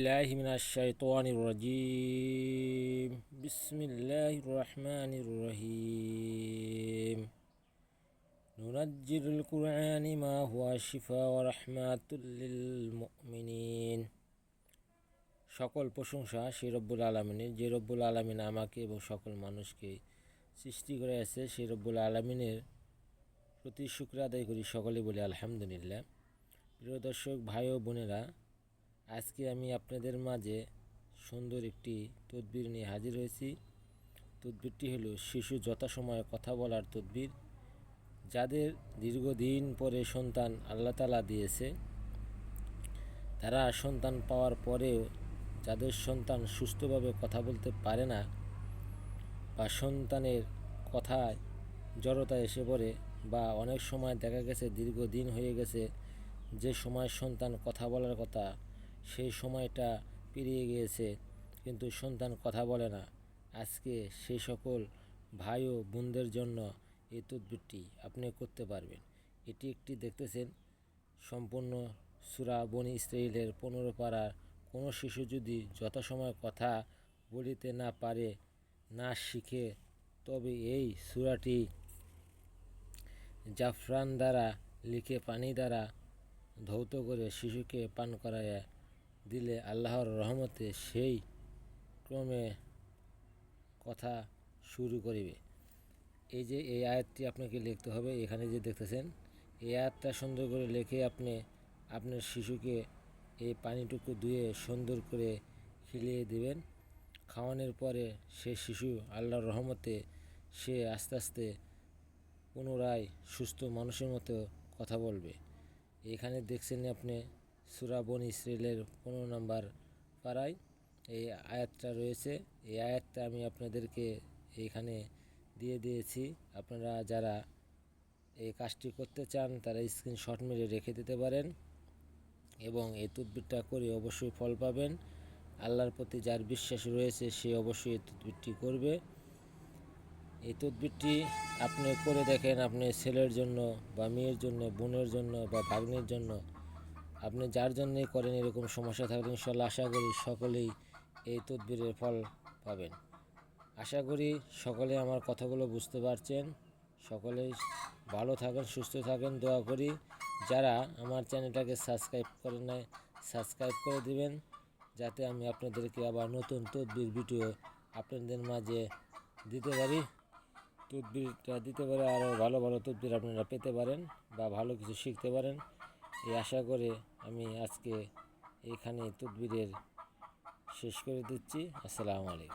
بالله من الشيطان الرجيم بسم الله الرحمن الرحيم ننزل القرآن ما هو شفاء ورحمة للمؤمنين সকল প্রশংসা সেই রব্বুল আলামিনের, যে রব্বুল আলামিন আমাকে এবং সকল মানুষকে সৃষ্টি করে আছে। সেই রব্বুল আলামিনের প্রতি শুকর আদায় করি, সকলে বলি আলহামদুলিল্লাহ। প্রিয় দর্শক ভাই ও বোনেরা, আজকে আমি আপনাদের মাঝে সুন্দর একটি তদবির নিয়ে হাজির হয়েছি। তদবিরটি হলো শিশু যথাসময়ে কথা বলার তদবির। যাদের দীর্ঘদিন পরে সন্তান আল্লাহ তাআলা দিয়েছে, তারা সন্তান পাওয়ার পরেও যাদের সন্তান সুস্থভাবে কথা বলতে পারে না বা সন্তানের কথায় জড়তা এসে পড়ে, বা অনেক সময় দেখা গেছে দীর্ঘদিন হয়ে গেছে যে সময় সন্তান কথা বলার কথা সেই সময়টা পেরিয়ে গিয়েছে কিন্তু সন্তান কথা বলে না। আজকে সেই সকল ভাই ও বোনদের জন্য এই তদবিরটি আপনি করতে পারবেন। এটি একটি দেখতেছেন সম্পূর্ণ সূরা বনী ইসরাঈলের 15 পারার কোনো শিশু যদি যথাসময়ে কথা বলিতে না পারে, না শিখে, তবে এই সূরাটি জাফরান দ্বারা লিখে পানি দ্বারা ধৌত করে শিশুকে পান করাইয়া দিলে আল্লাহর রহমতে সেই ক্রমে কথা শুরু করিবে। এই আয়াতটি আপনাকে লিখতে হবে। এখানে যে দেখতেছেন এই আয়াতটা সুন্দর করে লিখে আপনি আপনার শিশুকে এই পানিটুকু ধুয়ে সুন্দর করে খিলিয়ে দিবেন। খাওয়ানোর পরে সে শিশু আল্লাহর রহমতে সে আস্তে আস্তে পুনরায় সুস্থ মানুষের মতো কথা বলবে। এখানে দেখছেন আপনি সূরা বনী ইসরাঈলের 15 নম্বর পারায় এই আয়াতটা রয়েছে। এই আয়াতটা আমি আপনাদেরকে এখানে দিয়ে দিয়েছি। আপনারা যারা এই কাজটি করতে চান তারা স্ক্রিনশট মেরে রেখে দিতে পারেন এবং এই তদবিরটা করে অবশ্যই ফল পাবেন। আল্লাহর প্রতি যার বিশ্বাস রয়েছে সে অবশ্যই এই তদবিরটি করবে। এই তদবিরটি আপনি করে দেখেন, আপনি ছেলের জন্য বা মেয়ের জন্য, বোনের জন্য বা ভাগ্নের জন্য, আপনি যার জন্যই করেন এরকম সমস্যা থাকলে ইনশাআল্লাহ আশা করি সকলেই এই তদবিরের ফল পাবেন। আশা করি সকলে আমার কথাগুলো বুঝতে পারছেন। সকলেই ভালো থাকেন, সুস্থ থাকেন, দোয়া করি। যারা আমার চ্যানেলটাকে সাবস্ক্রাইব করেন নাই, সাবস্ক্রাইব করে দিবেন, যাতে আমি আপনাদেরকে আবার নতুন তদবির ভিডিও আপনাদের মাঝে দিতে পারি। তদবিরটা দিতে পারে আরও ভালো ভালো তদবির আপনারা পেতে পারেন বা ভালো কিছু শিখতে পারেন, এই আশা করে আমি আজকে এখানে তদবিরের শেষ করে দিচ্ছি। আসসালামু আলাইকুম।